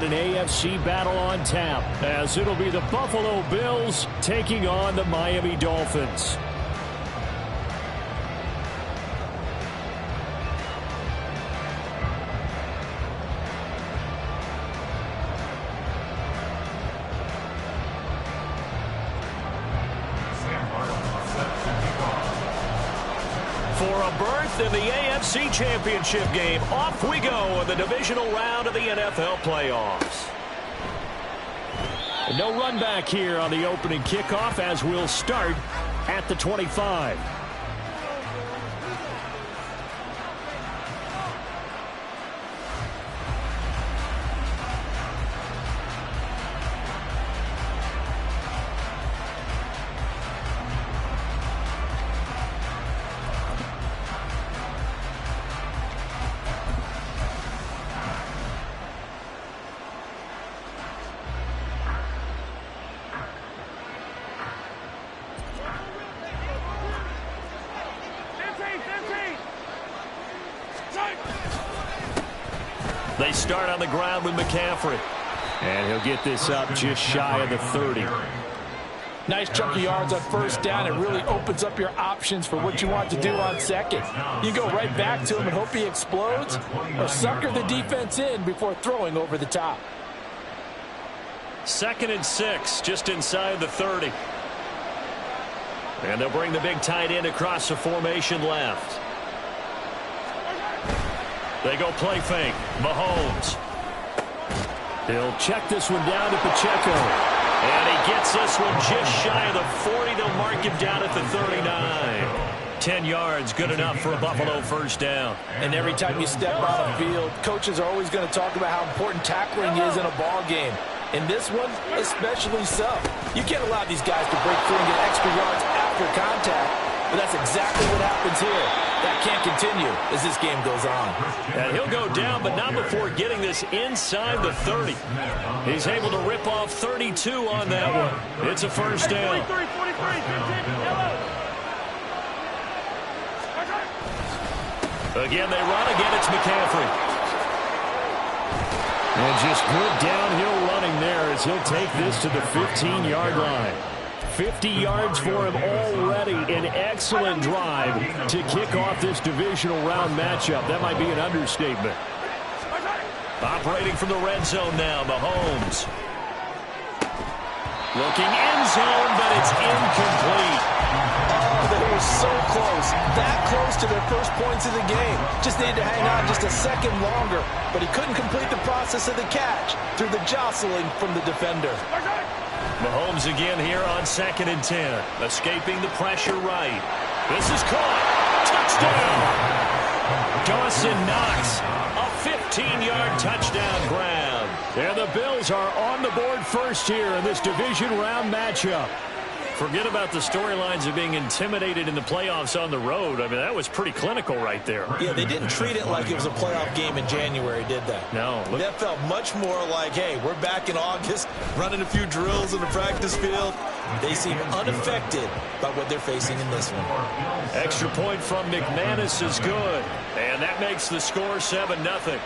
an AFC battle on tap, as it'll be the Buffalo Bills taking on the Miami Dolphins. For a berth in the AFC Championship game, off we go in the divisional round of the NFL playoffs. No run back here on the opening kickoff, as we'll start at the 25. They start on the ground with McCaffrey. And he'll get this up just shy of the 30. Nice chunk of yards on first down. It really opens up your options for what you want to do on second. You go right back to him and hope he explodes, or sucker the defense in before throwing over the top. 2nd and 6, just inside the 30. And they'll bring the big tight end across the formation left. They go play fake. Mahomes. He'll check this one down to Pacheco. And he gets this one just shy of the 40. They'll mark him down at the 39. 10 yards, good enough for a Buffalo first down. And every time you step on the field, coaches are always going to talk about how important tackling is in a ball game. In this one, especially so. You can't allow these guys to break through and get extra yards after contact, but that's exactly what happens here. That can't continue as this game goes on. And he'll go down, but not before getting this inside the 30. He's able to rip off 32 on that one. It's a first down. Again, they run. Again, it's McCaffrey. And just good downhill running there as he'll take this to the 15-yard line. 50 yards for him already. An excellent drive to kick off this divisional round matchup. That might be an understatement. Operating from the red zone now, Mahomes. Looking end zone, but it's incomplete. Oh, they were so close. That close to their first points of the game. Just needed to hang on just a second longer, but he couldn't complete the process of the catch through the jostling from the defender. Mahomes again here on 2nd and 10. Escaping the pressure right. This is caught. Touchdown. Dawson Knox. A 15-yard touchdown grab. And the Bills are on the board first here in this division round matchup. Forget about the storylines of being intimidated in the playoffs on the road. I mean, that was pretty clinical right there. Yeah, they didn't treat it like it was a playoff game in January, did they? No. That felt much more like, hey, we're back in August, running a few drills in the practice field. They seem unaffected by what they're facing in this one. Extra point from McManus is good. And that makes the score 7-0.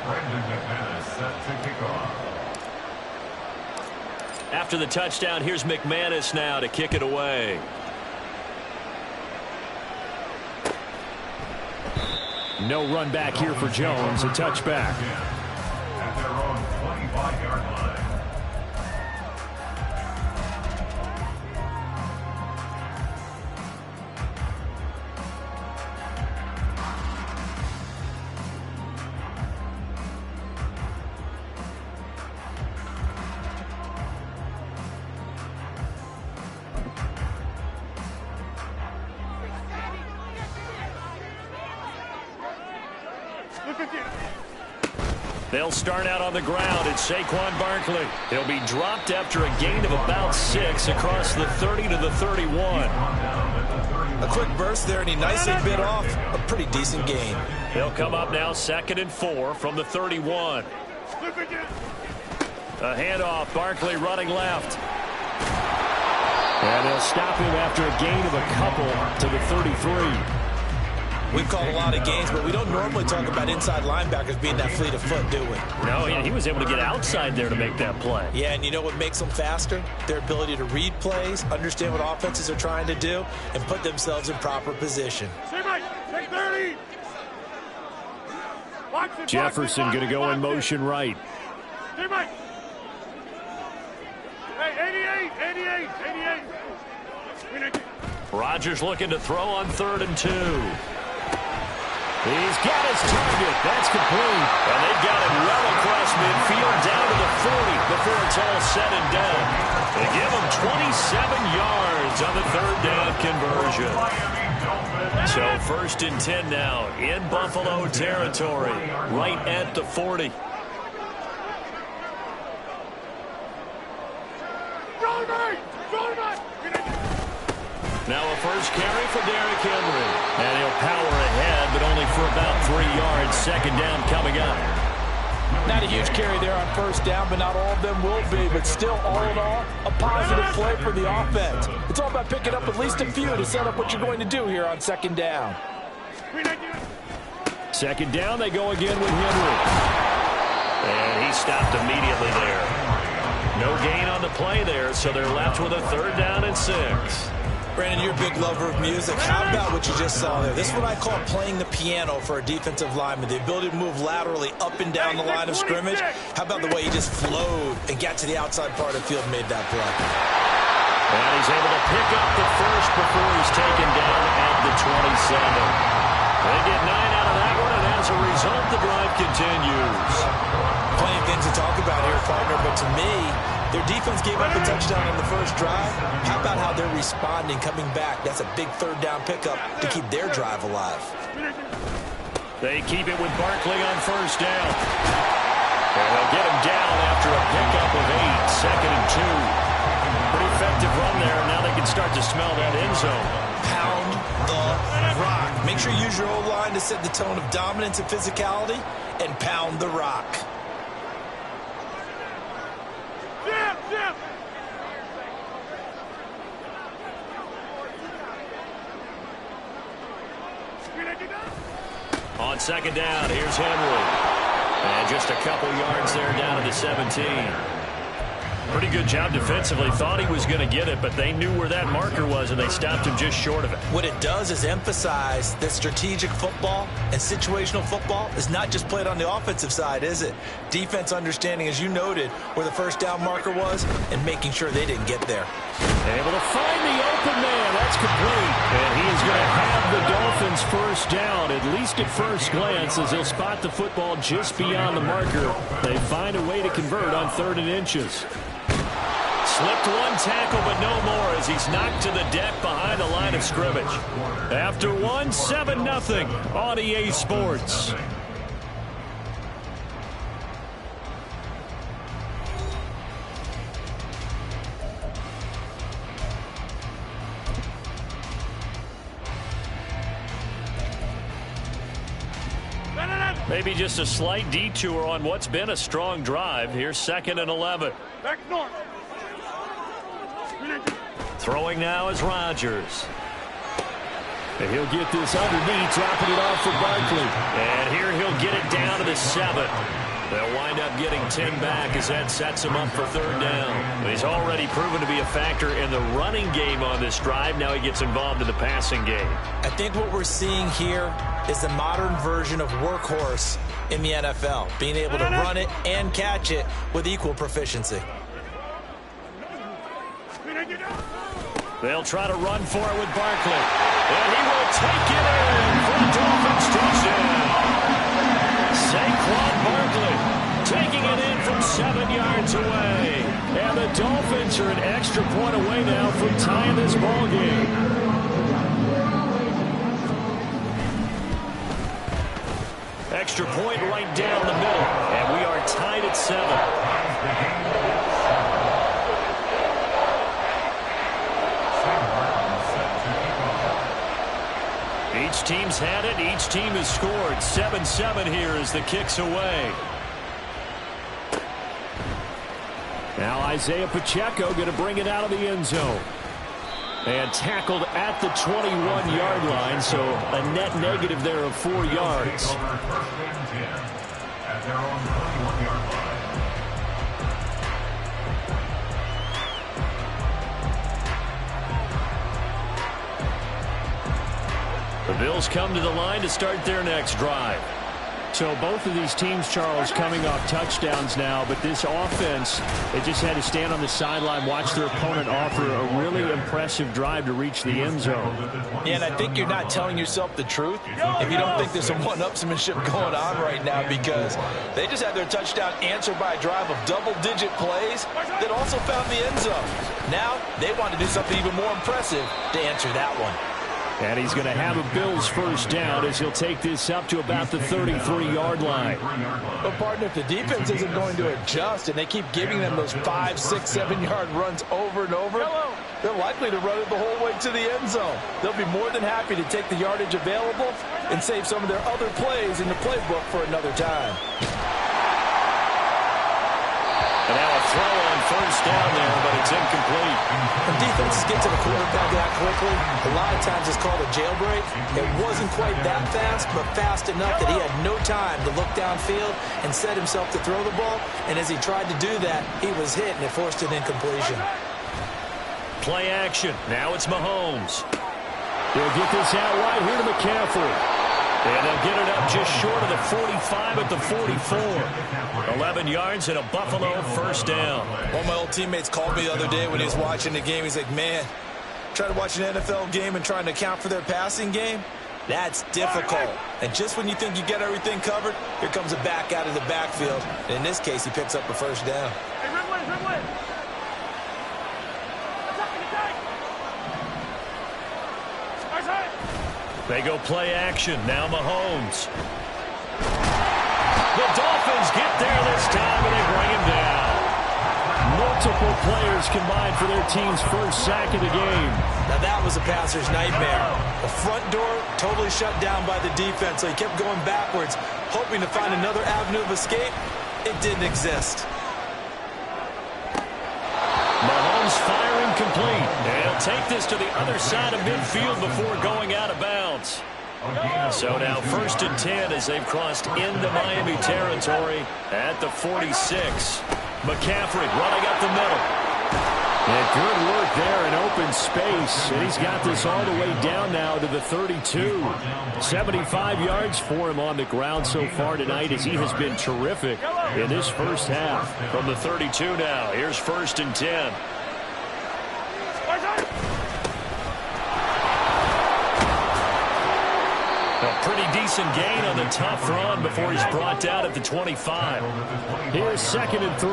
Brandon McManus set to kick off. After the touchdown, here's McManus now to kick it away. No run back here for Jones. A touchback. At their own 25-yard line. They'll start out on the ground. It's Saquon Barkley. He'll be dropped after a gain of about 6 across the 30 to the 31. A quick burst there, and he nicely bit off a pretty decent gain. They'll come up now 2nd and 4 from the 31. A handoff. Barkley running left. And they'll stop him after a gain of a couple to the 33. We've called a lot of games, but we don't normally talk about inside linebackers being that fleet of foot, do we? No, he was able to get outside there to make that play. Yeah, and you know what makes them faster? Their ability to read plays, understand what offenses are trying to do, and put themselves in proper position. Jefferson going to go in motion right. Hey, 88. Rodgers looking to throw on 3rd and 2. He's got his target. That's complete. And they've got it well across midfield down to the 40 before it's all said and done. They give him 27 yards on the 3rd down conversion. So 1st and 10 now in Buffalo territory, right at the 40. Now a first carry for Derrick Henry. And he'll power ahead, but only for about 3 yards. 2nd down coming up. Not a huge carry there on 1st down, but not all of them will be. But still, all in all, a positive play for the offense. It's all about picking up at least a few to set up what you're going to do here on 2nd down. 2nd down, they go again with Henry. And he stopped immediately there. No gain on the play there, so they're left with a 3rd down and 6. Brandon, you're a big lover of music. How about what you just saw there? This is what I call playing the piano for a defensive lineman. The ability to move laterally up and down the line of scrimmage. How about the way he just flowed and got to the outside part of the field and made that play? And he's able to pick up the first before he's taken down at the 27. They get 9 out of that one, and as a result, the drive continues. Plenty of things to talk about here, partner, but to me, their defense gave up a touchdown on the first drive. How about how they're responding, coming back? That's a big 3rd down pickup to keep their drive alive. They keep it with Barkley on 1st down. And they'll get him down after a pickup of 8. 2nd and 2. Pretty effective run there. Now they can start to smell that end zone. Pound the rock. Make sure you use your O-line to set the tone of dominance and physicality, and pound the rock. On 2nd down, here's Henry. And just a couple yards there down to the 17. Pretty good job defensively. Thought he was going to get it, but they knew where that marker was, and they stopped him just short of it. What it does is emphasize that strategic football and situational football is not just played on the offensive side, is it? Defense understanding, as you noted, where the 1st down marker was and making sure they didn't get there. Able to find the open man. That's complete. And he is going to have the Dolphins 1st down, at least at first glance, as they'll spot the football just beyond the marker. They find a way to convert on 3rd and inches. Slipped one tackle, but no more as he's knocked to the deck behind the line of scrimmage. After one, 7-0 on EA Sports. Maybe just a slight detour on what's been a strong drive. Here's 2nd and 11. Back north. Throwing now is Rodgers. And he'll get this underneath, dropping it off for Barkley. And here he'll get it down to the 7. They'll wind up getting 10 back as that sets him up for 3rd down. He's already proven to be a factor in the running game on this drive. Now he gets involved in the passing game. I think what we're seeing here is the modern version of workhorse in the NFL, being able to run it and catch it with equal proficiency. They'll try to run for it with Barkley. And he will take it in for a Dolphins touchdown. Saquon Barkley taking it in from 7 yards away. And the Dolphins are an extra point away now from tying this ball game. Extra point right down the middle. And we are tied at 7. Each team's had it. Each team has scored. 7-7 here as the kick's away. Now Isaiah Pacheco going to bring it out of the end zone. And tackled at the 21-yard line, so a net negative there of 4 yards. First and 10 at their own 21-yard line. The Bills come to the line to start their next drive. So both of these teams, Charles, coming off touchdowns now, but this offense, they just had to stand on the sideline, watch their opponent offer a really impressive drive to reach the end zone. Yeah, and I think you're not telling yourself the truth if you don't think there's some one-upsmanship going on right now, because they just had their touchdown answered by a drive of double-digit plays that also found the end zone. Now they want to do something even more impressive to answer that one. And he's going to have a Bills first down as he'll take this up to about the 33-yard line. But, partner, if the defense isn't going to adjust and they keep giving them those 5, 6, 7-yard runs over and over, they're likely to run it the whole way to the end zone. They'll be more than happy to take the yardage available and save some of their other plays in the playbook for another time. And now a throw on first down there, but it's incomplete. When defenses get to the quarterback that quickly, a lot of times it's called a jailbreak. It wasn't quite that fast, but fast enough that he had no time to look downfield and set himself to throw the ball. And as he tried to do that, he was hit, and it forced an incompletion. Play action. Now it's Mahomes. They'll get this out right here to McCaffrey. And they'll get it up just short of the 45 at the 44. 11 yards and a Buffalo first down. One of my old teammates called me the other day when he was watching the game. He's like, man, trying to watch an NFL game and trying to account for their passing game, that's difficult. And just when you think you get everything covered, here comes a back out of the backfield. And in this case, he picks up a first down. Hey, Ridley. They go play action. Now Mahomes. The Dolphins get there this time, and they bring him down. Multiple players combined for their team's first sack of the game. Now that was a passer's nightmare. The front door totally shut down by the defense, so he kept going backwards, hoping to find another avenue of escape. It didn't exist. Mahomes firing complete. And he'll take this to the other side of midfield before going out of bounds. So now first and 10 as they've crossed into Miami territory at the 46. McCaffrey running up the middle. And good work there in open space. And he's got this all the way down now to the 32. 75 yards for him on the ground so far tonight as he has been terrific in this first half. From the 32 now, here's first and 10. A pretty decent gain on the tough run before he's brought down at the 25. Here's second and 3.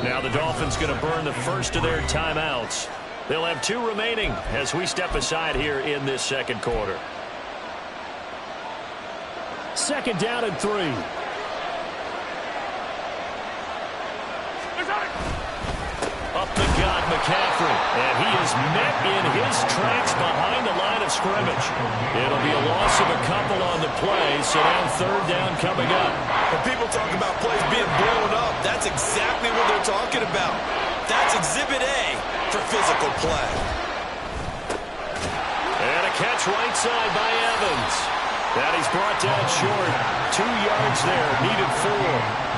Now the Dolphins going to burn the first of their timeouts. They'll have 2 remaining as we step aside here in this second quarter. Second down and 3. Up the gut, McCaffrey. And he is met in his tracks behind the line of scrimmage. It'll be a loss of a couple on the play, so now third down coming up. When people talk about plays being blown up, that's exactly what they're talking about. That's Exhibit A for physical play. And a catch right side by Evans. That he's brought down short. 2 yards there, needed 4.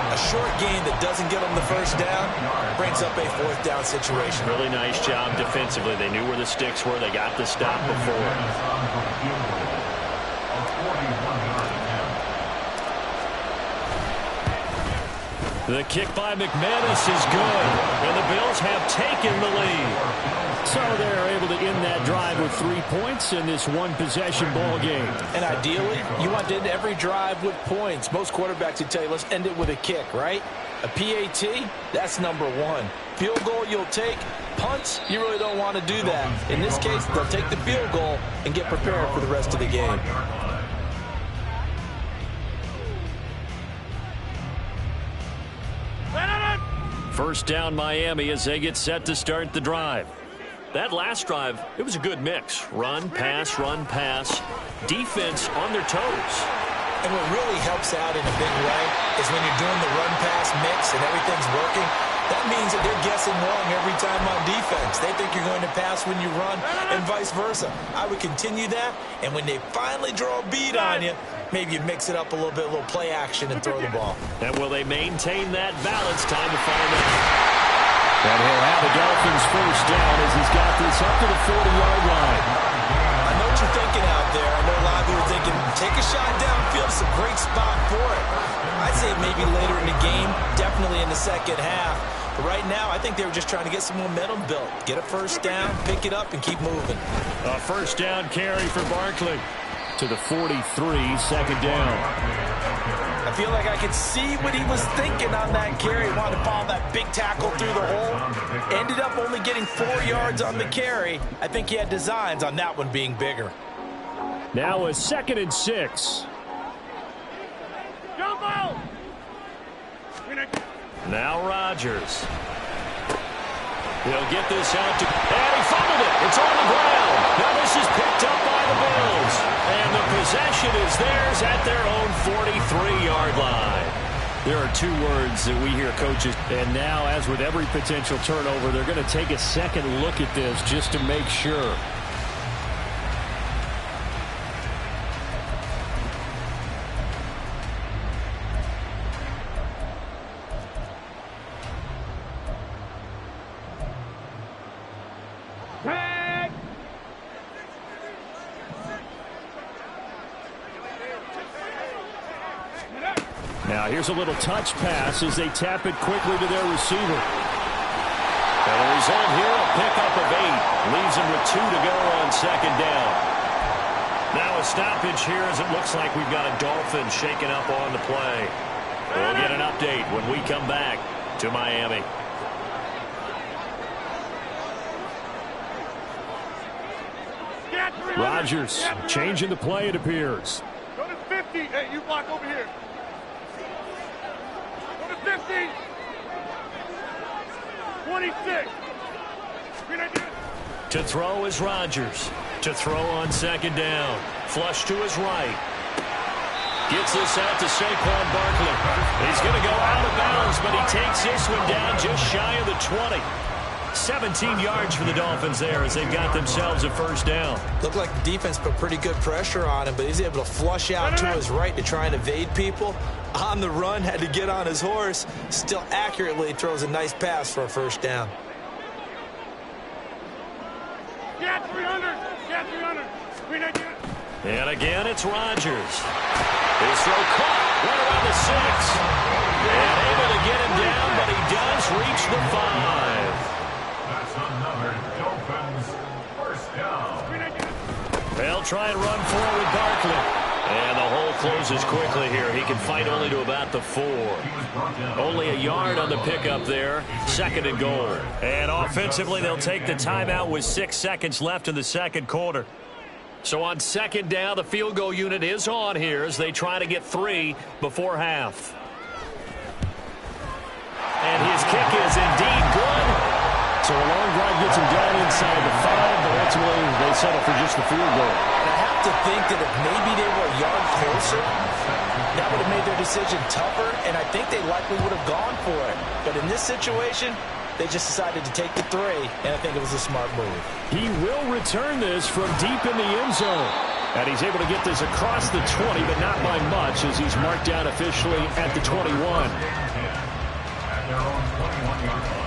A short gain that doesn't get them the first down brings up a fourth down situation. Really nice job defensively. They knew where the sticks were. They got the stop before. The kick by McManus is good. And the Bills have taken the lead. So they're able to end that drive with 3 points in this one-possession ball game. And ideally, you want to end every drive with points. Most quarterbacks would tell you, let's end it with a kick, right? A PAT, that's number 1. Field goal you'll take. Punts, you really don't want to do that. In this case, they'll take the field goal and get prepared for the rest of the game. First down Miami as they get set to start the drive. That last drive, it was a good mix. Run, pass, defense on their toes. And what really helps out in a big way is when you're doing the run-pass mix and everything's working, That means that they're guessing wrong every time on defense. They think you're going to pass when you run and vice versa. I would continue that, and when they finally draw a bead on you, maybe you mix it up a little bit, a little play action and throw the ball. And will they maintain that balance? Time to find out. And he'll have the Dolphins first down as he's got this up to the 40-yard line. I know what you're thinking out there. I know a lot of you are thinking, take a shot downfield. It's a great spot for it. I'd say maybe later in the game, definitely in the second half. But right now, I think they were just trying to get some momentum built. Get a first down, pick it up, and keep moving. A first down carry for Barkley to the 43, second down. I feel like I could see what he was thinking on that carry. He wanted to follow that big tackle through the hole. Ended up only getting 4 yards on the carry. I think he had designs on that one being bigger. Now a 2nd and 6. Now Rodgers. He'll get this out to... And he fumbled it. It's on the ground. Now this is picked up by the Bills. And the possession is theirs at their own 43-yard line. There are 2 words that we hear coaches. And now, as with every potential turnover, they're going to take a second look at this just to make sure. Now here's a little touch pass as they tap it quickly to their receiver. And the result here, a pickup of 8. Leaves them with 2 to go on second down. Now a stoppage here as it looks like we've got a Dolphin shaking up on the play. We'll get an update when we come back to Miami. Rodgers changing the play, it appears. Go to 50. Hey, you block over here. Go to 50. 26. To throw is Rodgers. To throw on second down. Flush to his right. Gets this out to Saquon Barkley. He's going to go out of bounds, but he takes this one down just shy of the 20. 17 yards for the Dolphins there as they've got themselves a first down. Looked like the defense put pretty good pressure on him, but he's able to flush out to his right to try and evade people. On the run, had to get on his horse. Still accurately throws a nice pass for a first down. Yeah, 300. Yeah, 300. 300. And again, it's Rodgers. His throw caught right around the 6. And able to get him down, but he does reach the 5. That's another Dolphins first down. They'll try and run forward with Barkley. And the hole closes quickly here. He can fight only to about the 4. Only a yard on the pickup there. 2nd and goal. And offensively, they'll take the timeout with 6 seconds left in the second quarter. So on second down, the field goal unit is on here as they try to get 3 before half. And his kick is indeed good. So a long drive gets him down inside the 5, but ultimately they settle for just the field goal. I have to think that if maybe they were a yard closer, that would have made their decision tougher, and I think they likely would have gone for it. But in this situation, they just decided to take the 3, and I think it was a smart move. He will return this from deep in the end zone. And he's able to get this across the 20, but not by much, as he's marked down officially at the 21. At their own 21-yard line.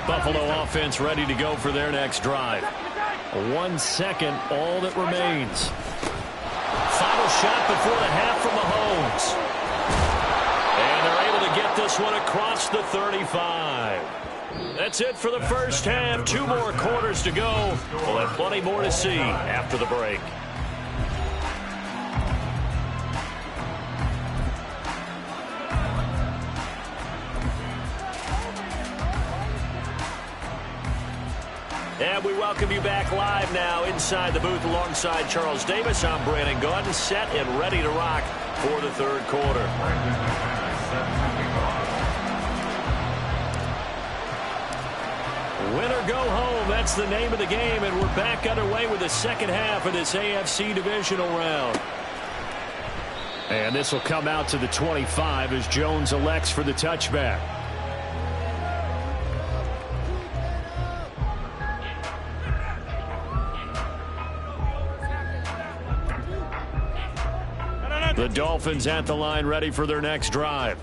Buffalo offense ready to go for their next drive. 1 second, all that remains. Final shot before the half from Mahomes. And they're able to get this one across the 35. That's it for the first half. 2 more quarters to go. We'll have plenty more to see after the break. And we welcome you back live now inside the booth alongside Charles Davis. I'm Brandon Gaudin, set and ready to rock for the third quarter. Win or go home, that's the name of the game, and we're back underway with the second half of this AFC divisional round. And this will come out to the 25 as Jones elects for the touchback. The Dolphins at the line ready for their next drive.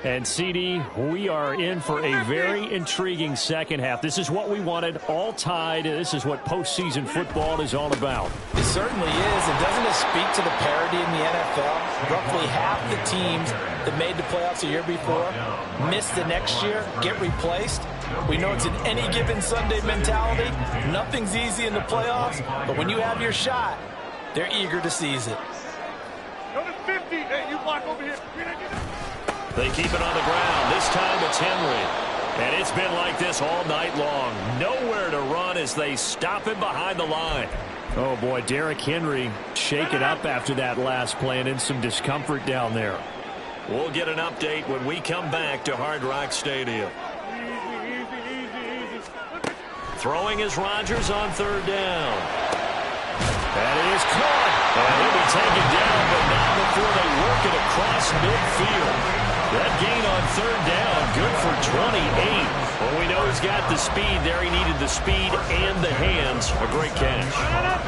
And, CD, we are in for a very intriguing second half. This is what we wanted, all tied. This is what postseason football is all about. It certainly is. And doesn't it speak to the parity in the NFL? Roughly half the teams that made the playoffs the year before miss the next year, get replaced. We know it's an any given Sunday mentality. Nothing's easy in the playoffs, but when you have your shot, they're eager to seize it. Go to 50. Hey, you block over here. They keep it on the ground. This time it's Henry. And it's been like this all night long. Nowhere to run as they stop him behind the line. Oh, boy, Derrick Henry shaken up after that last play and in some discomfort down there. We'll get an update when we come back to Hard Rock Stadium. Easy. Throwing is Rodgers on third down. That is caught. And he'll be taken down, but not before they work it across midfield. That gain on third down, good for 28. Well, we know he's got the speed there. He needed the speed and the hands. A great catch.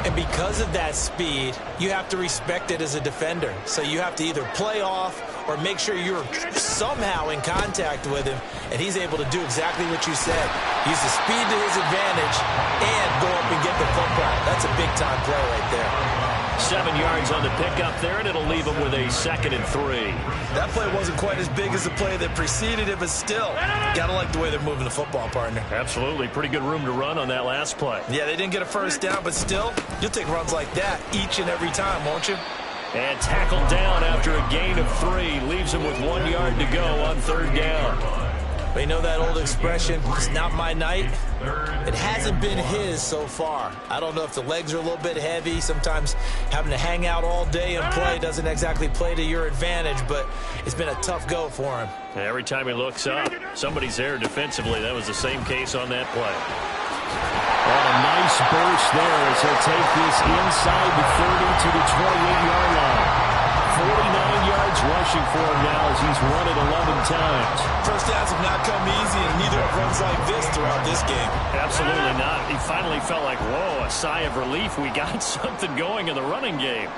And because of that speed, you have to respect it as a defender. So you have to either play off or make sure you're somehow in contact with him. And he's able to do exactly what you said. Use the speed to his advantage and go up and get the football. That's a big-time play right there. 7 yards on the pickup there, and it'll leave him with a 2nd and 3. That play wasn't quite as big as the play that preceded it, but still, gotta like the way they're moving the football, partner. Absolutely. Pretty good room to run on that last play. Yeah, they didn't get a first down, but still, you'll take runs like that each and every time, won't you? And tackled down after a gain of 3. Leaves him with 1 yard to go on third down. They know that old expression, it's not my night. It hasn't been his so far. I don't know if the legs are a little bit heavy. Sometimes having to hang out all day and play doesn't exactly play to your advantage, but it's been a tough go for him. Every time he looks up, somebody's there defensively. That was the same case on that play. And a nice burst there as he'll take this inside the 30 to the 28-yard line. 49 yards rushing for him now as he's run it 11 times. First downs have not come easy, and neither have runs like this throughout this game. Absolutely not. He finally felt like, whoa, a sigh of relief. We got something going in the running game.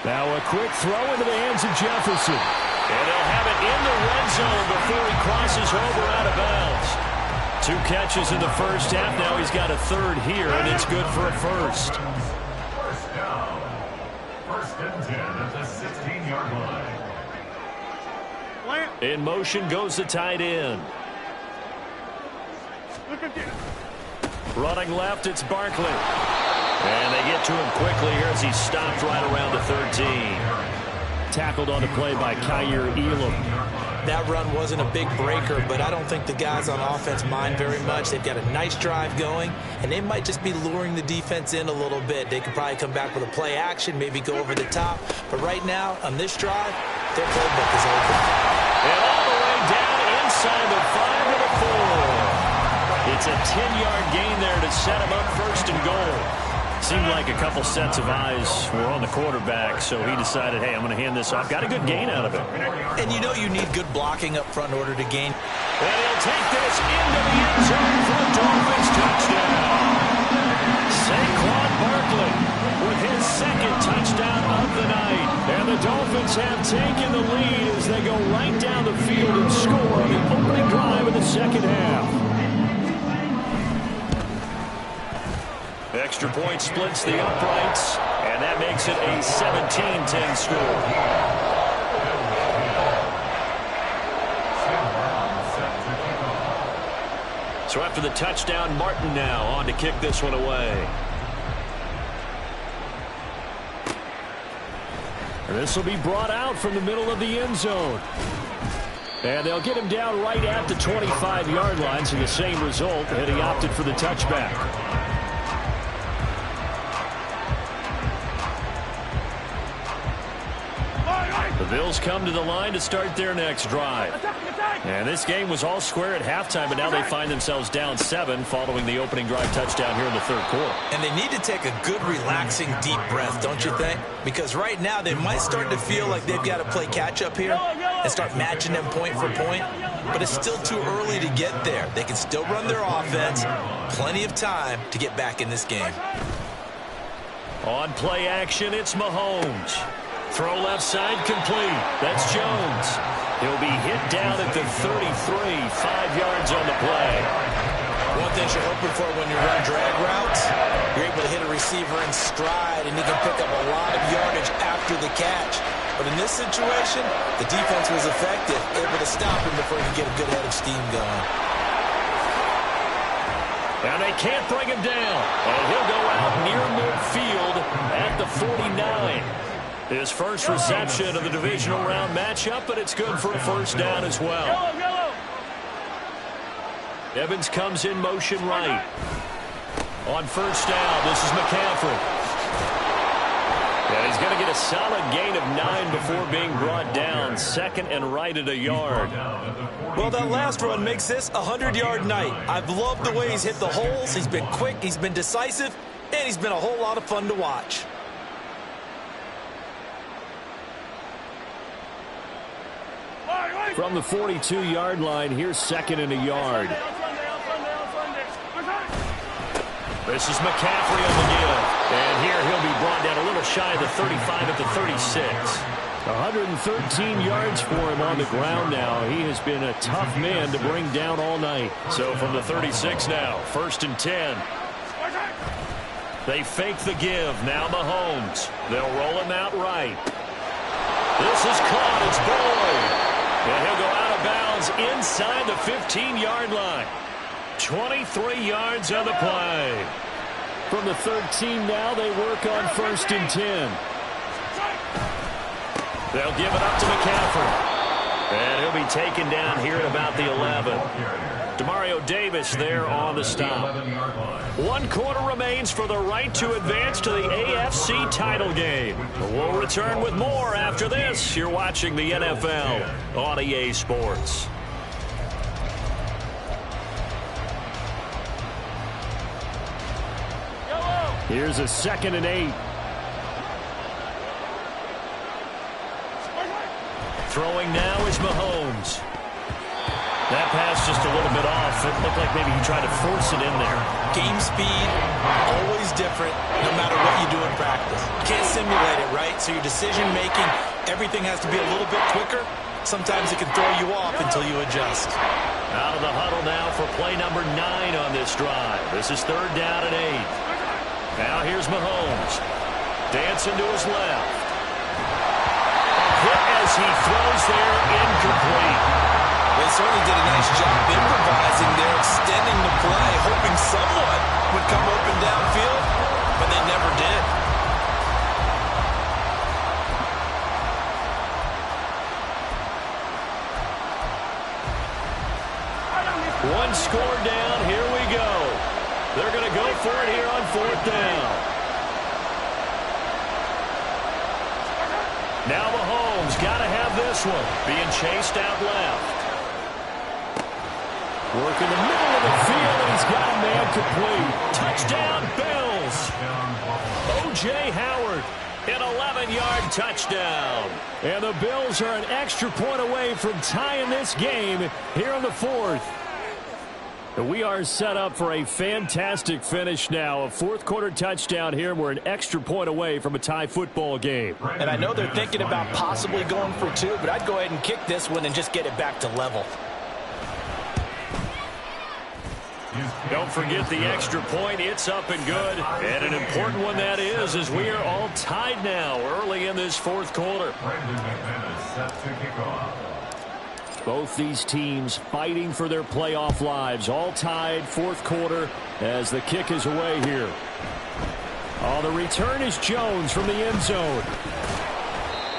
Now a quick throw into the hands of Jefferson. And they'll have it in the red zone before he crosses over out of bounds. 2 catches in the first half. Now he's got a third here, and it's good for a first. First down. 1st and 10 at the 16-yard line. In motion goes the tight end. Running left, it's Barkley. And they get to him quickly here as he's stopped right around the 13. Tackled on the play by Kyer Elam. That run wasn't a big breaker, but I don't think the guys on offense mind very much. They've got a nice drive going, and they might just be luring the defense in a little bit. They could probably come back with a play action, maybe go over the top. But right now, on this drive, their playbook is open. And all the way down inside the 5 to the 4. It's a 10-yard gain there to set him up 1st and goal. Seemed like a couple sets of eyes were on the quarterback, so he decided, hey, I'm going to hand this off. Got a good gain out of it. And you know you need good blocking up front in order to gain. And he'll take this into the end zone for a Dolphins touchdown. Saquon Barkley with his 2nd touchdown of the night. And the Dolphins have taken the lead as they go right down the field and score on the opening drive of the second half. Extra point splits the uprights, and that makes it a 17-10 score. So after the touchdown, Martin now on to kick this one away. This will be brought out from the middle of the end zone. And they'll get him down right at the 25-yard line, so the same result, and he opted for the touchback. The The Bills come to the line to start their next drive. And this game was all square at halftime, but now they find themselves down 7 following the opening drive touchdown here in the third quarter. And they need to take a good, relaxing, deep breath, don't you think? Because right now they might start to feel like they've got to play catch-up here and start matching them point for point. But it's still too early to get there. They can still run their offense. Plenty of time to get back in this game. On play action, it's Mahomes. Throw left side complete. That's Jones. He'll be hit down at the 33, 5 yards on the play. One thing you're hoping for when you run drag routes, you're able to hit a receiver in stride, and he can pick up a lot of yardage after the catch. But in this situation, the defense was effective, able to stop him before he could get a good head of steam going. And they can't bring him down. And he'll go out near midfield at the 49. His first reception of the divisional round matchup, but it's good for a first down as well. Evans comes in motion right. On first down, this is McCaffrey. And he's going to get a solid gain of 9 before being brought down. Second and right at a yard. Well, that last run makes this a 100-yard night. I've loved the way he's hit the holes. He's been quick, he's been decisive, and he's been a whole lot of fun to watch. From the 42-yard line, here's second and a yard. This is McCaffrey on the give. And here he'll be brought down a little shy of the 35 at the 36. 113 yards for him on the ground now. He has been a tough man to bring down all night. So from the 36 now, first and 10. They fake the give. Now Mahomes. They'll roll him out right. This is caught. It's Boyd. And he'll go out of bounds inside the 15-yard line. 23 yards on the play. From the 13 now, they work on first and 10. They'll give it up to McCaffrey. And he'll be taken down here at about the 11. Demario Davis there on the stop. 1 quarter remains for the right to advance to the AFC title game. We'll return with more after this. You're watching the NFL on EA Sports. Here's a second and 8. Throwing now is Mahomes. That pass just a little bit off. It looked like maybe he tried to force it in there. Game speed, always different, no matter what you do in practice. You can't simulate it, right? So your decision-making, everything has to be a little bit quicker. Sometimes it can throw you off until you adjust. Out of the huddle now for play number 9 on this drive. This is third down and 8. Now here's Mahomes. Dancing to his left. A hit as he throws there, incomplete. They certainly did a nice job improvising there, extending the play, hoping someone would come open downfield, but they never did. One score down, here we go. They're going to go for it here on fourth down. Now Mahomes got to have this one. Being chased out left. Working the middle of the field, and he's got a man complete. Touchdown, Bills. O.J. Howard, an 11-yard touchdown. And the Bills are an extra point away from tying this game here in the fourth. We are set up for a fantastic finish now. A fourth-quarter touchdown here. We're an extra point away from a tie football game. And I know they're thinking about possibly going for 2, but I'd go ahead and kick this one and just get it back to level. Don't forget the extra point. It's up and good. And an important one that is, as we are all tied now early in this fourth quarter. Both these teams fighting for their playoff lives. All tied, fourth quarter, as the kick is away here. Oh, the return is Jones from the end zone.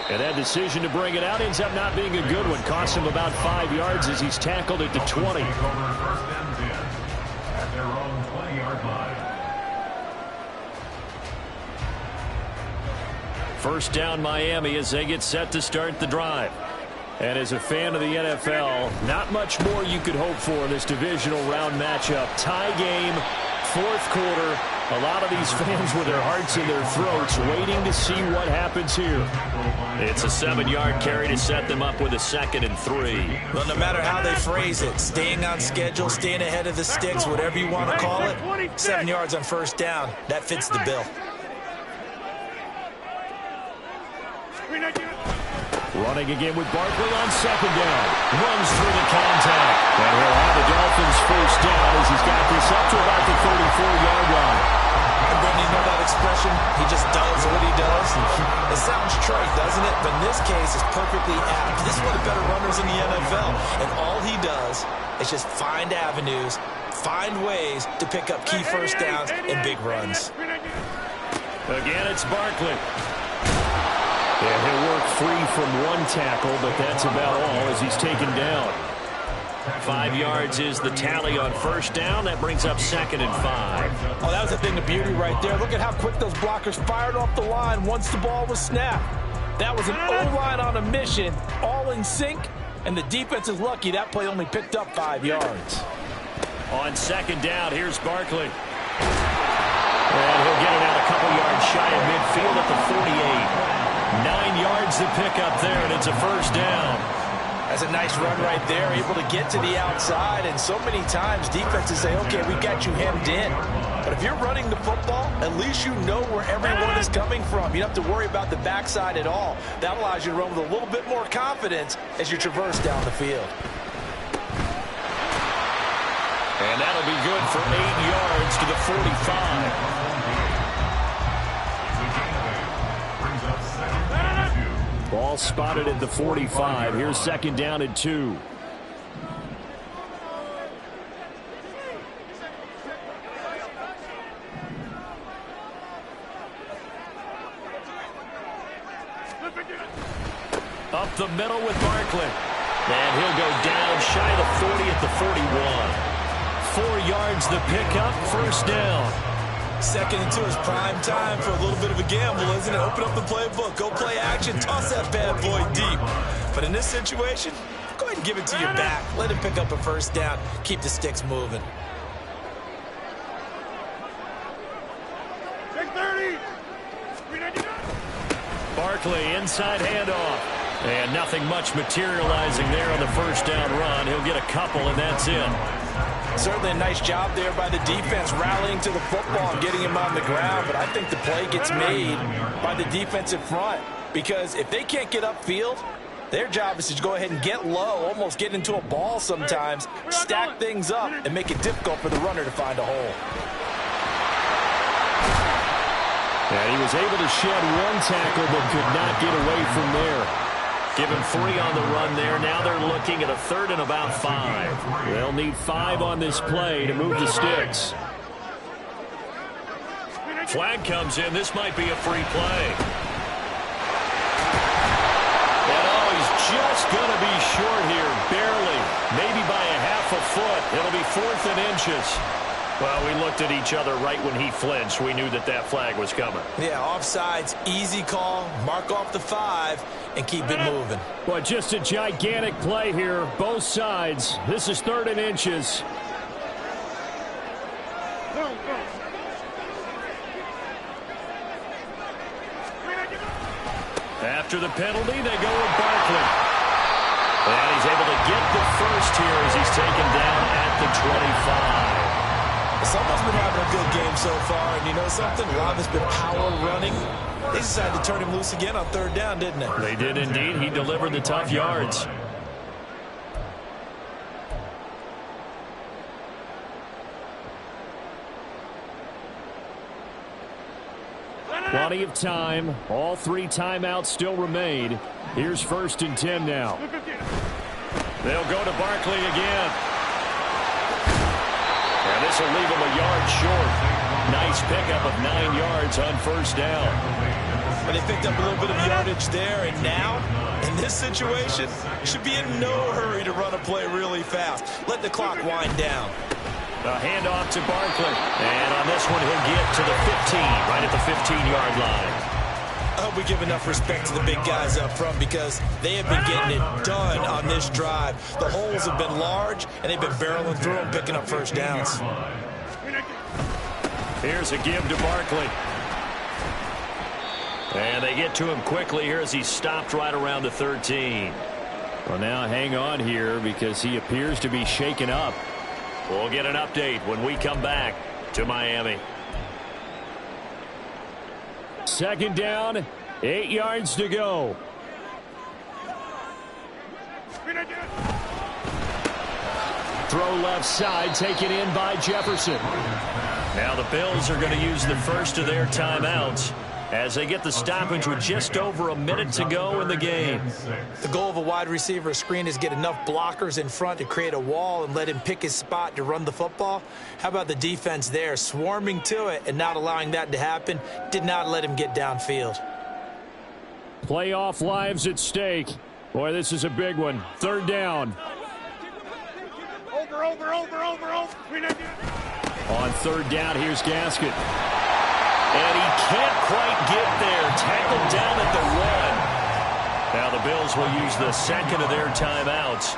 And that decision to bring it out ends up not being a good one. Costs him about 5 yards as he's tackled at the 20. At their own 20-yard line. First down Miami as they get set to start the drive. And as a fan of the NFL, not much more you could hope for in this divisional round matchup. Tie game, fourth quarter. A lot of these fans with their hearts in their throats waiting to see what happens here. It's a 7-yard carry to set them up with a 2nd and 3. Well, no matter how they phrase it, staying on schedule, staying ahead of the sticks, whatever you want to call it, 7 yards on first down, that fits the bill. Running again with Barkley on 2nd down. Runs through the contact. And he'll have the Dolphins first down as he's got this up to about the 34-yard line. And Brandon, you know that expression? He just does what he does. It sounds trite, doesn't it? But in this case, it's perfectly apt. This is one of the better runners in the NFL. And all he does is just find avenues, find ways to pick up key first downs and big runs. Again, it's Barkley. And he'll work free from one tackle, but that's about all as he's taken down. 5 yards is the tally on first down. That brings up 2nd and 5. Oh, that was a thing of beauty right there. Look at how quick those blockers fired off the line once the ball was snapped. That was an O-line on a mission, all in sync, and the defense is lucky that play only picked up 5 yards. On 2nd down, here's Barkley. And he'll get it out a couple yards shy of midfield at the 48. 9 yards to pick up there, and it's a first down. That's a nice run right there, able to get to the outside, and so many times defenses say, okay, we got you hemmed in. But if you're running the football, at least you know where everyone is coming from. You don't have to worry about the backside at all. That allows you to run with a little bit more confidence as you traverse down the field. And that'll be good for 8 yards to the 45. Ball spotted at the 45. Here's 2nd down and 2. Up the middle with Barkley. And he'll go down shy of the 40 at the 41. 4 yards the pickup, first down. 2nd and 2 is prime time for a little bit of a gamble, isn't it? Open up the playbook, go play action, toss that bad boy deep. But in this situation, go ahead and give it to your back. Let him pick up a first down. Keep the sticks moving. Take 30. Barkley, inside handoff. And nothing much materializing there on the first down run. He'll get a couple, and that's it. Certainly a nice job there by the defense rallying to the football and getting him on the ground, but I think the play gets made by the defensive front because if they can't get upfield, their job is to go ahead and get low, almost get into a ball sometimes, stack things up, and make it difficult for the runner to find a hole. And he was able to shed one tackle but could not get away from there. Give him 3 on the run there. Now they're looking at a 3rd and about 5. They'll need 5 on this play to move the sticks. Flag comes in. This might be a free play. And oh, he's just going to be short here, barely. Maybe by a half a foot. It'll be 4th and inches. Well, we looked at each other right when he flinched. We knew that that flag was coming. Yeah, offsides, easy call. Mark off the 5 and keep it moving. Well, just a gigantic play here, both sides. This is 3rd and inches. After the penalty, they go with Barkley. And he's able to get the first here as he's taken down at the 25. Someone's been having a good game so far, and you know something? A lot of it's been power running. They decided to turn him loose again on 3rd down, didn't they? They did indeed. He delivered the tough yards. Plenty of time. All 3 timeouts still remain. Here's 1st and 10 now. They'll go to Barkley again. And this will leave him a yard short. Nice pickup of 9 yards on first down. But they picked up a little bit of yardage there, and now, in this situation, should be in no hurry to run a play really fast. Let the clock wind down. A handoff to Barkley. And on this one, he'll get to the 15, right at the 15-yard line. I hope we give enough respect to the big guys up front because they have been getting it done on this drive. The holes have been large, and they've been barreling through them, picking up first downs. Here's a give to Barkley. And they get to him quickly here as he stopped right around the 13. Well, now hang on here because he appears to be shaken up. We'll get an update when we come back to Miami. Second down, 8 yards to go. Throw left side, taken in by Jefferson. Now the Bills are going to use the first of their timeouts as they get the stoppage with just over a minute to go in the game. The goal of a wide receiver screen is get enough blockers in front to create a wall and let him pick his spot to run the football. How about the defense there, swarming to it and not allowing that to happen? Did not let him get downfield. Playoff lives at stake. Boy, this is a big one. Third down. Over. On third down, here's Gaskin. And he can't quite get there. Tackled down at the 1. Now the Bills will use the second of their timeouts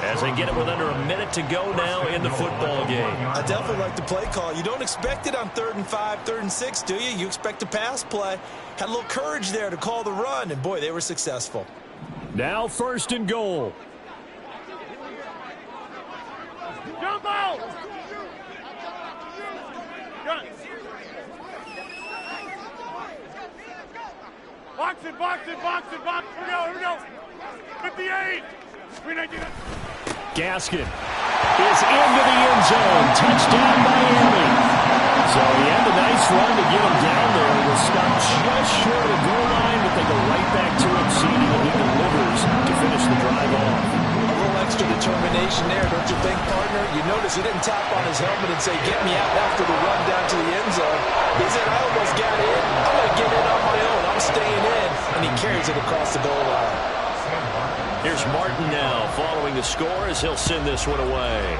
as they get it with under a minute to go now in the football game. I definitely like the play call. You don't expect it on 3rd and 5, 3rd and 6, do you? You expect a pass play. Had a little courage there to call the run, and boy, they were successful. Now 1st and goal. Jump out! Box it. Here we go. 58. Gaskin is into the end zone. Touchdown, Miami. So he had a nice run to get him down there. He was stopped just short of the goal line, but they go right back to him, seeing and he delivers to finish the drive off. A little extra determination there, don't you think, partner? You notice he didn't tap on his helmet and say, get me out after the run down to the end zone. He said, I almost got in. I'm going to get in on my own. I'm staying in. And he carries it across the goal line. Here's Martin now following the score as he'll send this one away.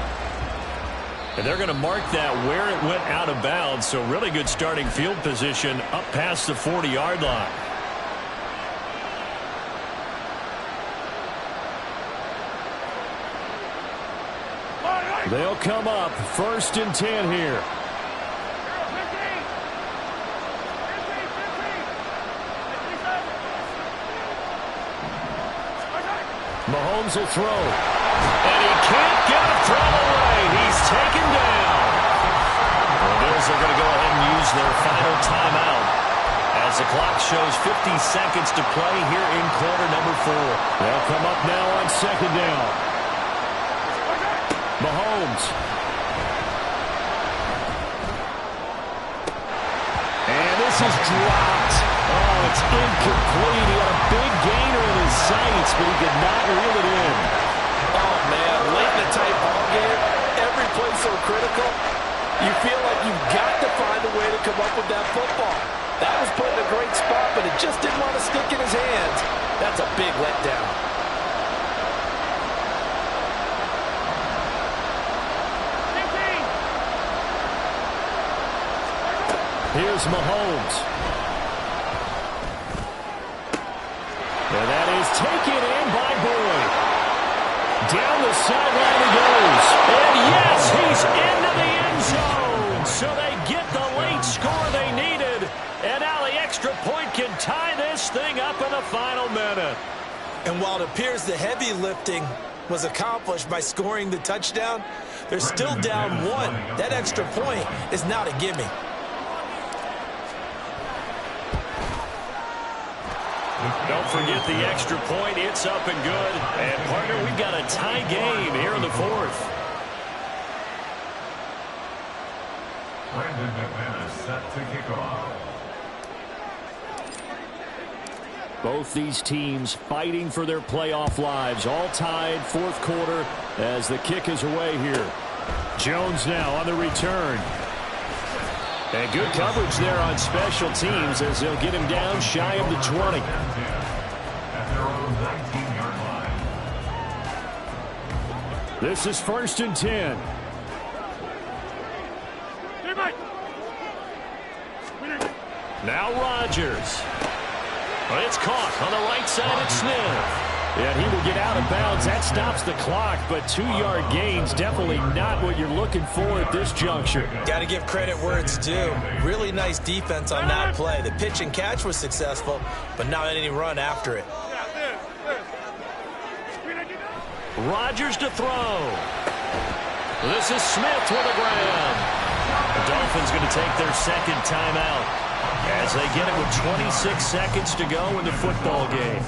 And they're going to mark that where it went out of bounds, so really good starting field position up past the 40-yard line. They'll come up 1st and 10 here. Mahomes will throw. And he can't get a throw away. He's taken down. The Bills are going to go ahead and use their final timeout as the clock shows 50 seconds to play here in quarter number 4. They'll come up now on 2nd down. Mahomes. And this is dropped. Oh, it's incomplete. He had a big gainer in his sights, but he could not reel it in. Oh, man, late in the tight ball game, every play so critical. You feel like you've got to find a way to come up with that football. That was put in a great spot, but it just didn't want to stick in his hands. That's a big letdown. Here's Mahomes. And that is taken in by Boyd. Down the sideline he goes. And yes, he's into the end zone. So they get the late score they needed. And now the extra point can tie this thing up in the final minute. And while it appears the heavy lifting was accomplished by scoring the touchdown, they're still down 1. That extra point is not a gimme. Don't forget the extra point. It's up and good. And, partner, we've got a tie game here in the 4th. Brandon McManus set to kick off. Both these teams fighting for their playoff lives. All tied 4th quarter as the kick is away here. Jones now on the return. And good coverage there on special teams as they'll get him down shy of the 20. At their own 19-yard line. This is 1st and 10. Now Rodgers. It's caught on the right side at Smith. And he will get out of bounds. That stops the clock, but 2-yard gains, definitely not what you're looking for at this juncture. Got to give credit where it's due. Really nice defense on that play. The pitch and catch was successful, but not any run after it. Rodgers to throw. This is Smith with a grab. The Dolphins going to take their second timeout as they get it with 26 seconds to go in the football game.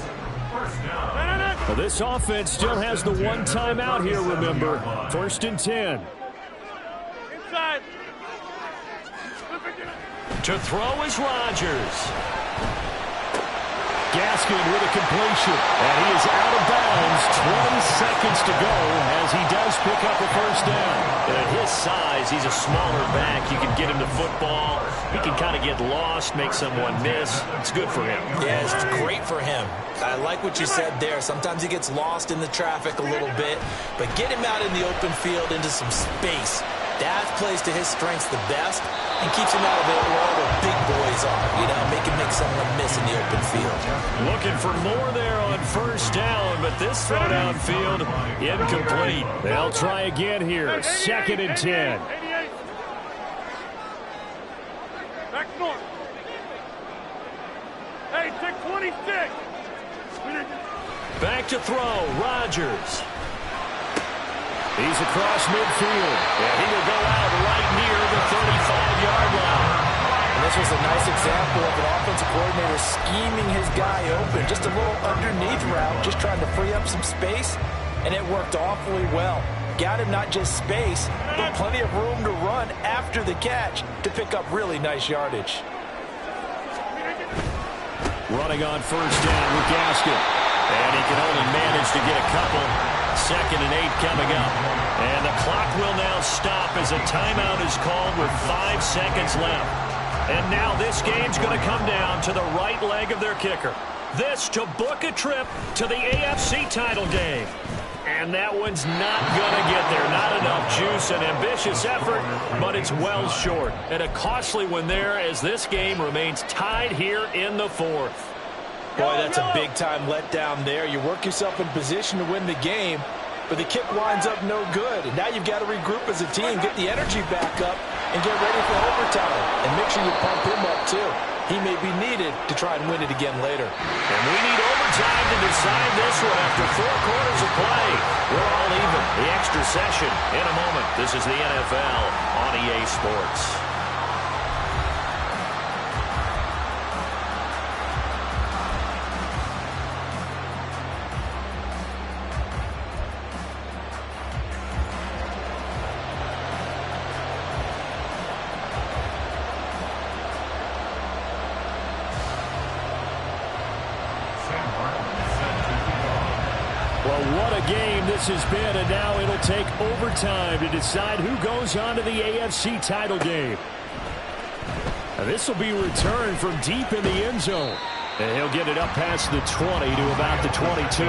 Well, this offense still has the one timeout here, remember. 1st and 10. Inside. To throw is Rodgers. Gaskin with a completion, and he is out of bounds. 20 seconds to go as he does pick up a first down. At his size, he's a smaller back. You can get him the football. He can kind of get lost, make someone miss. It's good for him. Yeah, it's great for him. I like what you said there. Sometimes he gets lost in the traffic a little bit, but get him out in the open field into some space. That plays to his strengths the best and keeps him out of it where all the big boys are. You know, make him make someone miss in the open field. Looking for more there on first down, but this throw downfield incomplete. They'll try again here. 2nd and 10. 88. Back north. Hey, take 26. Back to throw, Rodgers. He's across midfield, and he will go out right near the 35-yard line. And this was a nice example of an offensive coordinator scheming his guy open. Just a little underneath route, just trying to free up some space, and it worked awfully well. Got him not just space, but plenty of room to run after the catch to pick up really nice yardage. Running on first down with Gaskin. And he can only manage to get a couple. 2nd and 8 coming up. And the clock will now stop as a timeout is called with 5 seconds left. And now this game's going to come down to the right leg of their kicker. This to book a trip to the AFC title game. And that one's not going to get there. Not enough juice, an ambitious effort, but it's well short. And a costly one there as this game remains tied here in the 4th. Boy, that's a big-time letdown there. You work yourself in position to win the game, but the kick winds up no good. And now you've got to regroup as a team, get the energy back up, and get ready for overtime. And make sure you pump him up, too. He may be needed to try and win it again later. And we need overtime to decide this one after 4 quarters of play. We're all even. The extra session in a moment. This is the NFL on EA Sports. This has been, and now it'll take overtime to decide who goes on to the AFC title game. And this will be returned from deep in the end zone. And he'll get it up past the 20 to about the 22.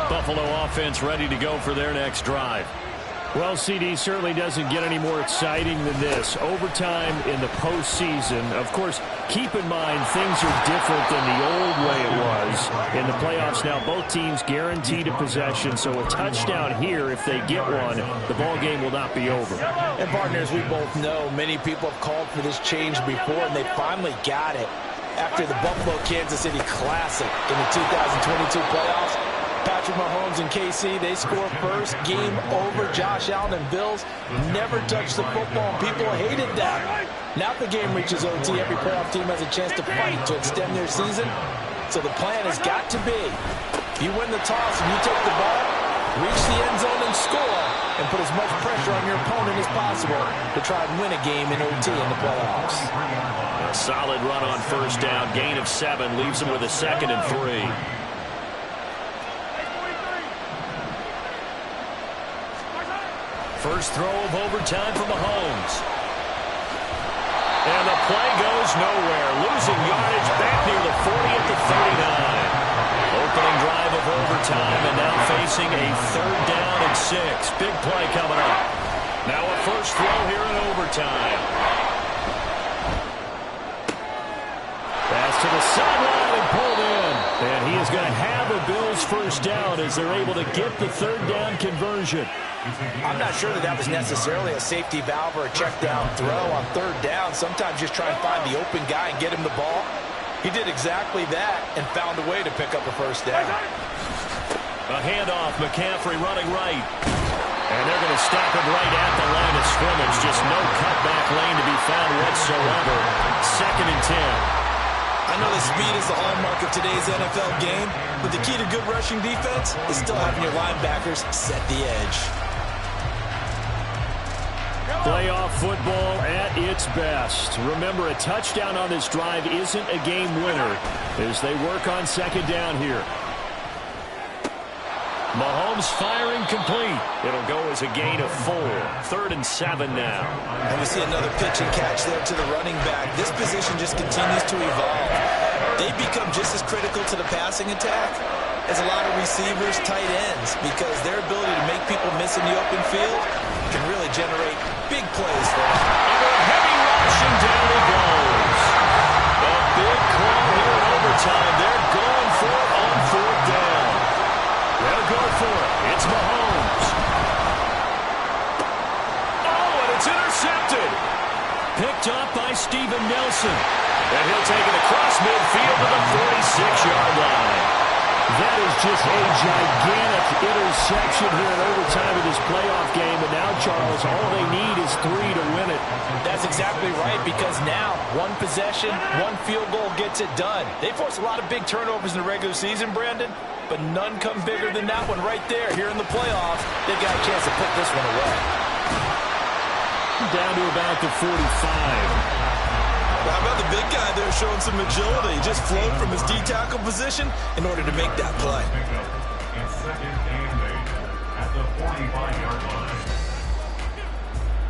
Buffalo offense ready to go for their next drive. Well, CD certainly doesn't get any more exciting than this. Overtime in the postseason. Of course, keep in mind things are different than the old way it was. In the playoffs now, both teams guaranteed a possession, so a touchdown here, if they get one, the ball game will not be over. And partners, we both know many people have called for this change before, and they finally got it. After the Buffalo-Kansas City Classic in the 2022 playoffs, Patrick Mahomes and KC, they score first, game over. Josh Allen and Bills never touched the football. People hated that. Now the game reaches OT. Every playoff team has a chance to fight to extend their season. So the plan has got to be, you win the toss and you take the ball, reach the end zone and score, and put as much pressure on your opponent as possible to try and win a game in OT in the playoffs. A solid run on first down. Gain of 7 leaves them with a 2nd and 3. First throw of overtime for Mahomes. And the play goes nowhere. Losing yardage back near the 40 at the 39. Opening drive of overtime and now facing a 3rd down and 6. Big play coming up. Now a first throw here in overtime. Pass to the sideline and pulled in. And he is going to have a Bills first down as they're able to get the 3rd down conversion. I'm not sure that was necessarily a safety valve or a check down throw on 3rd down. Sometimes just try and find the open guy and get him the ball. He did exactly that and found a way to pick up a first down. A handoff, McCaffrey running right. And they're going to stop him right at the line of scrimmage. Just no cutback lane to be found whatsoever. 2nd and 10. I know that speed is the hallmark of today's NFL game, but the key to good rushing defense is still having your linebackers set the edge. Playoff football at its best. Remember, a touchdown on this drive isn't a game winner as they work on 2nd down here. Mahomes firing complete. It'll go as a gain of 4. 3rd and 7 now. And we see another pitch and catch there to the running back. This position just continues to evolve. They become just as critical to the passing attack as a lot of receivers, tight ends, because their ability to make people miss in the open field can really generate big plays for them. Under a heavy rush, and down he goes. A big call here in overtime. They're going for it on 4th down. They'll go for it. It's Mahomes. Oh, and it's intercepted. Picked up by Steven Nelson. And he'll take it across midfield to the 46-yard line. That is just a gigantic interception here in overtime of this playoff game. And now, Charles, all they need is 3 to win it. That's exactly right, because now one possession, one field goal gets it done. They force a lot of big turnovers in the regular season, Brandon, but none come bigger than that one right there. Here in the playoffs, they got a chance to put this one away. Down to about the 45. How about the big guy there showing some agility? He just flowed from his D-tackle position in order to make that play.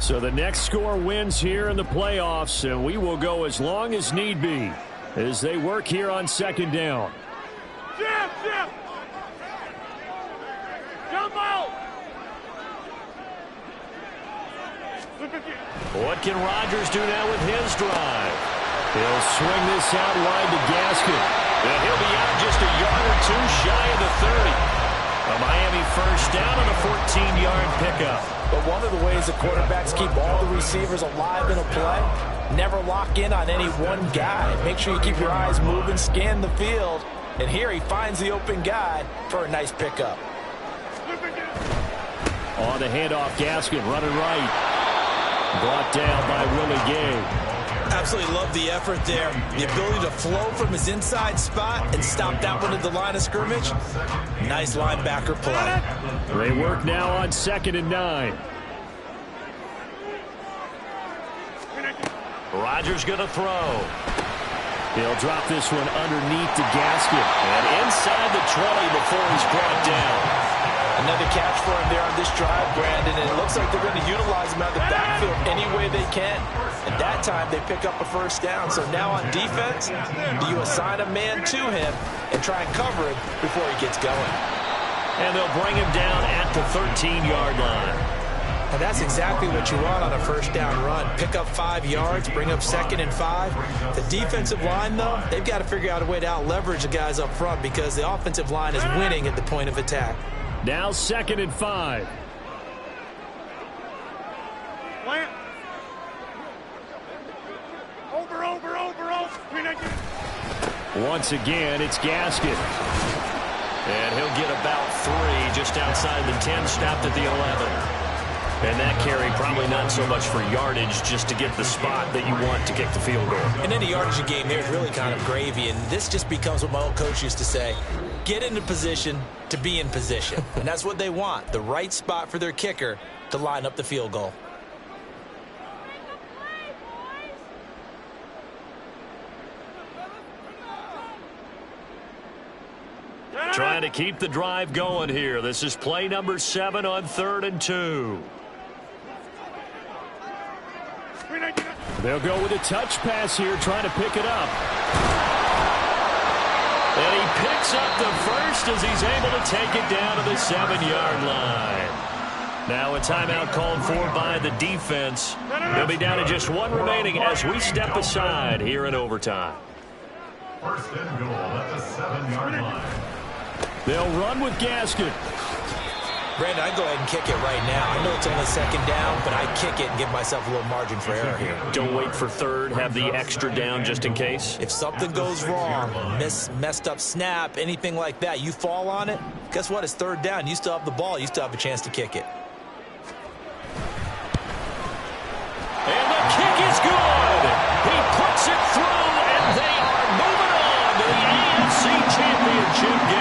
So the next score wins here in the playoffs, and we will go as long as need be as they work here on 2nd down. Jim! Jump out! What can Rodgers do now with his drive? He'll swing this out wide to Gaskin. And he'll be out just a yard or 2 shy of the 30. A Miami first down on a 14-yard pickup. But one of the ways the quarterbacks keep all the receivers alive in a play, never lock in on any one guy. Make sure you keep your eyes moving, scan the field. And here he finds the open guy for a nice pickup. On the handoff, Gaskin running right. Brought down by Willie Gay. Absolutely love the effort there. The ability to flow from his inside spot and stop that one at the line of scrimmage. Nice linebacker play. They work now on 2nd and 9. Rodgers going to throw. He'll drop this one underneath to Gaskin. And inside the 20 before he's brought down. Another catch for him there on this drive, Brandon, and it looks like they're going to utilize him out of the backfield any way they can. At that time, they pick up a first down. So now on defense, do you assign a man to him and try and cover him before he gets going? And they'll bring him down at the 13-yard line. And that's exactly what you want on a first down run. Pick up 5 yards, bring up 2nd and 5. The defensive line, though, they've got to figure out a way to out-leverage the guys up front because the offensive line is winning at the point of attack. Now 2nd and 5. Plant. Over. Once again, it's Gaskin. And he'll get about 3 just outside the 10, stopped at the 11. And that carry probably not so much for yardage, just to get the spot that you want to kick the field goal. In any yardage game, there's really kind of gravy, and this just becomes what my old coach used to say. Get into position to be in position. And that's what they want, the right spot for their kicker to line up the field goal. Trying to keep the drive going here. This is play number 7 on 3rd and 2. They'll go with a touch pass here, trying to pick it up. And he picks up the first as he's able to take it down to the 7-yard line. Now a timeout called for by the defense. They'll be down to just one remaining as we step aside here in overtime. First and goal at the 7-yard line. They'll run with Gaskin. Brandon, I'd go ahead and kick it right now. I know it's only second down, but I'd kick it and give myself a little margin for error here. Don't wait for third. Have the extra down just in case. If something goes wrong, messed up snap, anything like that, you fall on it, guess what? It's third down. You still have the ball. You still have a chance to kick it.